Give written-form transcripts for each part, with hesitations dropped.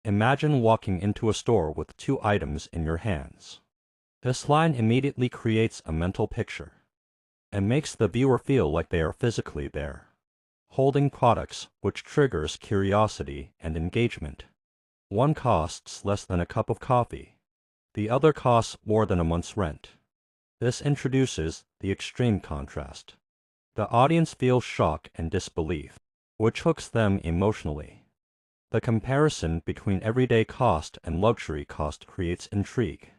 Imagine walking into a store with two items in your hands. This line immediately creates a mental picture. It makes the viewer feel like they are physically there, holding products, which triggers curiosity and engagement. One costs less than a cup of coffee. The other costs more than a month's rent. This introduces the extreme contrast. The audience feels shock and disbelief, which hooks them emotionally. The comparison between everyday cost and luxury cost creates intrigue.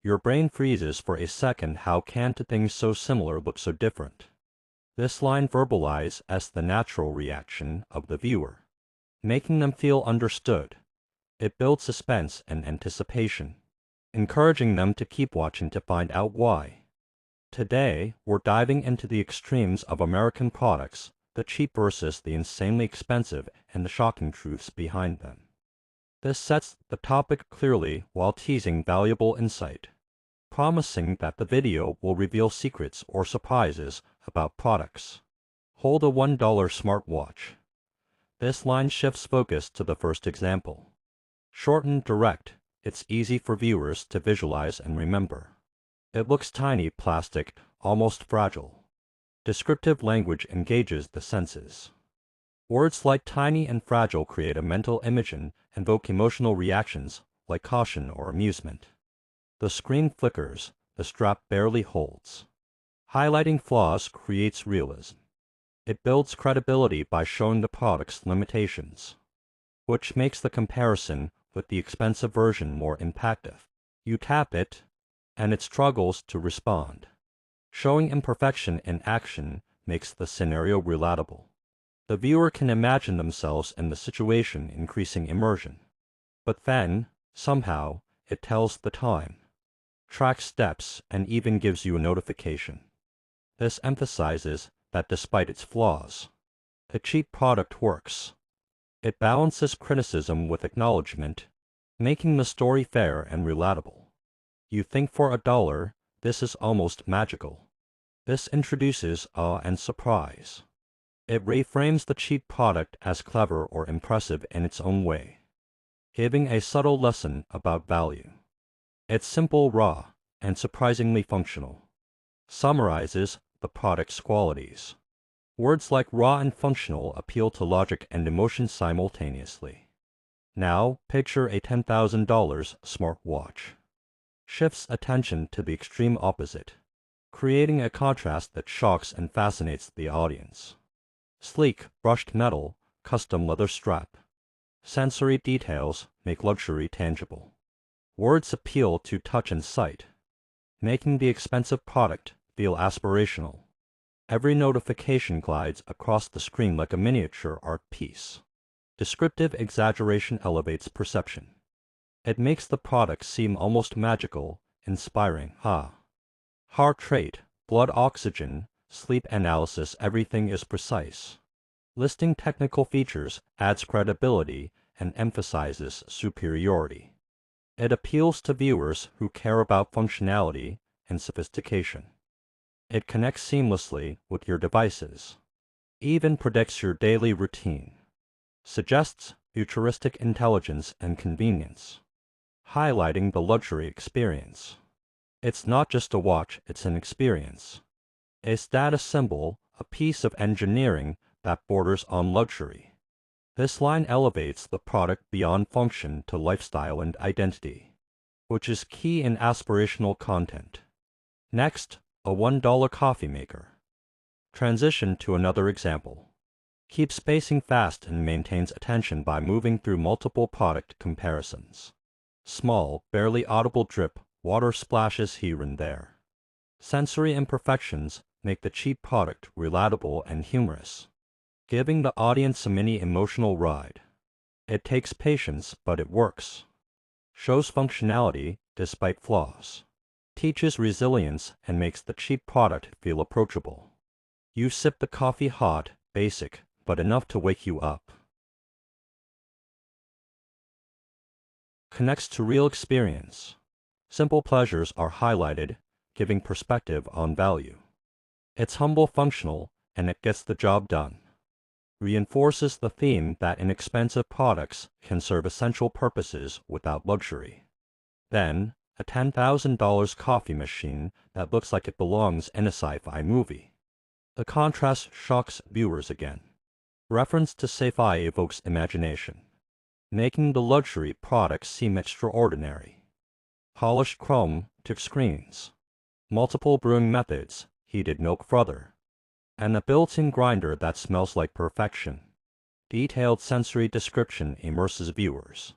Your brain freezes for a second. How can two things so similar look so different? This line verbalizes as the natural reaction of the viewer, making them feel understood. It builds suspense and anticipation, encouraging them to keep watching to find out why. Today, we're diving into the extremes of American products, the cheap versus the insanely expensive, and the shocking truths behind them. This sets the topic clearly while teasing valuable insight, promising that the video will reveal secrets or surprises about products. Hold a $1 smartwatch. This line shifts focus to the first example. Short and direct, it's easy for viewers to visualize and remember. It looks tiny, plastic, almost fragile. Descriptive language engages the senses. Words like tiny and fragile create a mental image and evoke emotional reactions like caution or amusement. The screen flickers, the strap barely holds. Highlighting flaws creates realism. It builds credibility by showing the product's limitations, which makes the comparison with the expensive version more impactful. You tap it, and it struggles to respond. Showing imperfection in action makes the scenario relatable. The viewer can imagine themselves in the situation, increasing immersion. But then, somehow, it tells the time, tracks steps, and even gives you a notification. This emphasizes that despite its flaws, the cheap product works. It balances criticism with acknowledgement, making the story fair and relatable. You think for $1, this is almost magical. This introduces awe and surprise. It reframes the cheap product as clever or impressive in its own way, giving a subtle lesson about value. It's simple, raw, and surprisingly functional. Summarizes the product's qualities. Words like raw and functional appeal to logic and emotion simultaneously. Now, picture a $10,000 smartwatch. Shifts attention to the extreme opposite, creating a contrast that shocks and fascinates the audience. Sleek, brushed metal, custom leather strap. Sensory details make luxury tangible. Words appeal to touch and sight, making the expensive product feel aspirational. Every notification glides across the screen like a miniature art piece. Descriptive exaggeration elevates perception. It makes the product seem almost magical, inspiring. Heart rate, blood oxygen, sleep analysis, everything is precise. Listing technical features adds credibility and emphasizes superiority. It appeals to viewers who care about functionality and sophistication. It connects seamlessly with your devices, even predicts your daily routine, suggests futuristic intelligence and convenience, highlighting the luxury experience. It's not just a watch, it's an experience. A status symbol, a piece of engineering that borders on luxury. This line elevates the product beyond function to lifestyle and identity, which is key in aspirational content. Next, a $1 coffee maker. Transition to another example. Keep spacing fast and maintains attention by moving through multiple product comparisons. Small, barely audible drip, water splashes here and there. Sensory imperfections make the cheap product relatable and humorous, giving the audience a mini emotional ride. It takes patience, but it works. Shows functionality despite flaws. Teaches resilience and makes the cheap product feel approachable. You sip the coffee hot, basic, but enough to wake you up. Connects to real experience. Simple pleasures are highlighted, giving perspective on value. It's humble, functional, and it gets the job done. reinforces the theme that inexpensive products can serve essential purposes without luxury. Then, a $10,000 coffee machine that looks like it belongs in a sci-fi movie. The contrast shocks viewers again. Reference to sci-fi evokes imagination, making the luxury products seem extraordinary. Polished chrome took screens, multiple brewing methods, heated milk frother, and a built-in grinder that smells like perfection. Detailed sensory description immerses viewers.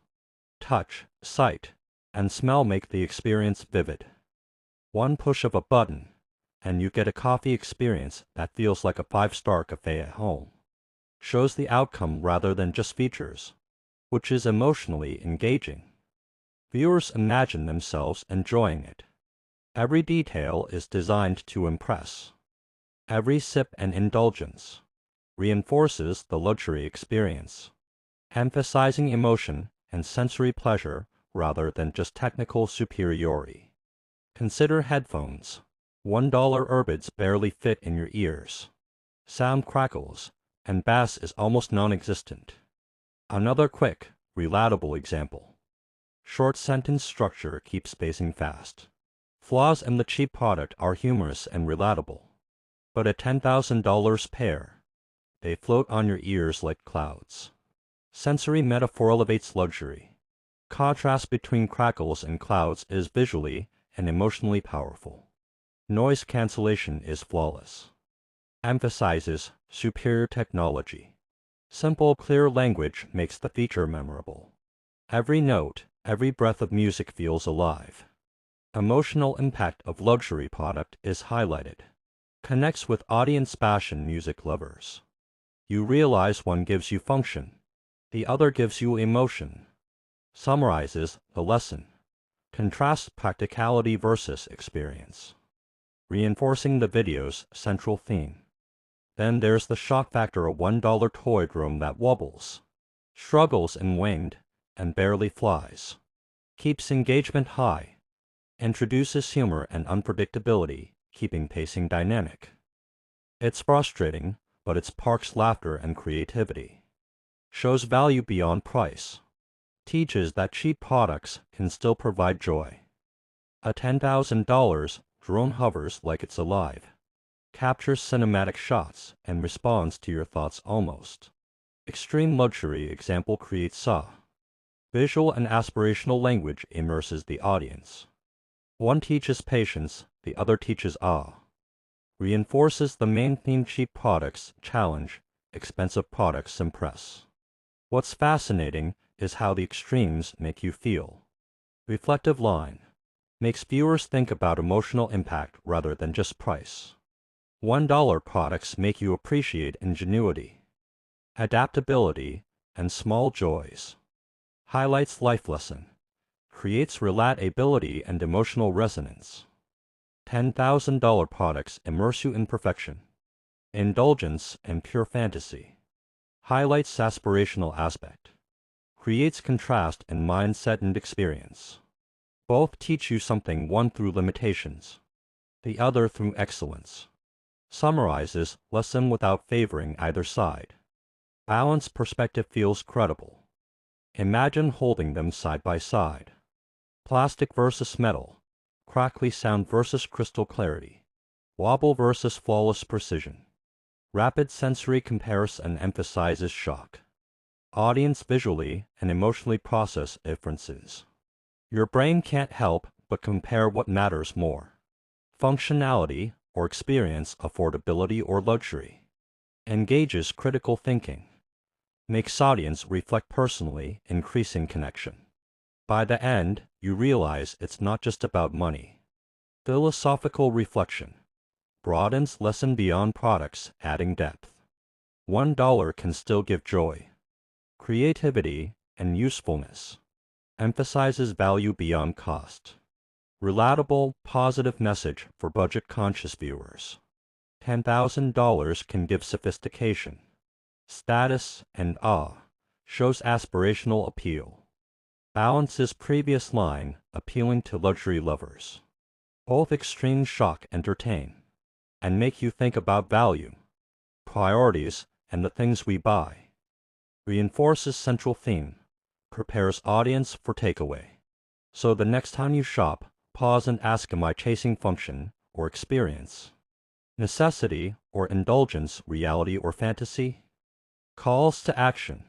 Touch, sight, and smell make the experience vivid. One push of a button, and you get a coffee experience that feels like a five-star cafe at home. Shows the outcome rather than just features, which is emotionally engaging. Viewers imagine themselves enjoying it. Every detail is designed to impress. Every sip and indulgence reinforces the luxury experience, emphasizing emotion and sensory pleasure rather than just technical superiority. Consider headphones. $1 earbuds barely fit in your ears. Sound crackles, and bass is almost non-existent. Another quick, relatable example. Short sentence structure keeps spacing fast. Flaws in the cheap product are humorous and relatable. But at $10,000 pair, they float on your ears like clouds. Sensory metaphor elevates luxury. Contrast between crackles and clouds is visually and emotionally powerful. Noise cancellation is flawless. Emphasizes superior technology. Simple, clear language makes the feature memorable. Every note, every breath of music feels alive. Emotional impact of luxury product is highlighted. Connects with audience passion music lovers. You realize one gives you function, the other gives you emotion. Summarizes the lesson. Contrasts practicality versus experience, reinforcing the video's central theme. Then there's the shock factor, a $1 toy drone that wobbles, struggles in wind, and barely flies. Keeps engagement high, introduces humor and unpredictability, keeping pacing dynamic. It's frustrating, but it sparks laughter and creativity. Shows value beyond price. Teaches that cheap products can still provide joy. A $10,000 drone hovers like it's alive. Captures cinematic shots and responds to your thoughts almost. Extreme luxury example creates saw. Visual and aspirational language immerses the audience. One teaches patience, the other teaches awe. Reinforces the main theme, cheap products challenge, expensive products impress. What's fascinating is how the extremes make you feel. Reflective line. Makes viewers think about emotional impact rather than just price. $1 products make you appreciate ingenuity, adaptability, and small joys. Highlights life lesson. Creates relatability and emotional resonance. $10,000 products immerse you in perfection, indulgence, and pure fantasy. Highlights aspirational aspect. Creates contrast in mindset and experience. Both teach you something, one through limitations, the other through excellence. Summarizes lesson without favoring either side. Balanced perspective feels credible. Imagine holding them side by side. Plastic versus metal. Crackly sound versus crystal clarity. Wobble versus flawless precision. Rapid sensory comparison emphasizes shock. Audience visually and emotionally process differences. Your brain can't help but compare what matters more. Functionality or experience, affordability or luxury. Engages critical thinking. Makes audience reflect personally, increasing connection. By the end, you realize it's not just about money. Philosophical reflection. Broadens lesson beyond products, adding depth. $1 can still give joy, creativity, and usefulness. Emphasizes value beyond cost. Relatable, positive message for budget-conscious viewers. $10,000 can give sophistication, status, and awe. Shows aspirational appeal. Balances previous line, appealing to luxury lovers. Both extreme shock, entertain, and make you think about value, priorities, and the things we buy. Reinforces central theme, prepares audience for takeaway. So the next time you shop, pause and ask, am I chasing function or experience? Necessity or indulgence, reality or fantasy? Calls to action.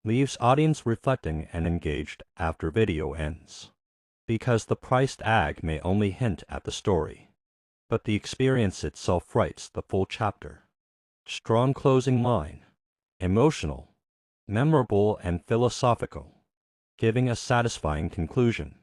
Leaves audience reflecting and engaged after video ends. Because the priced tag may only hint at the story, but the experience itself writes the full chapter. Strong closing line. Emotional, memorable, and philosophical, giving a satisfying conclusion.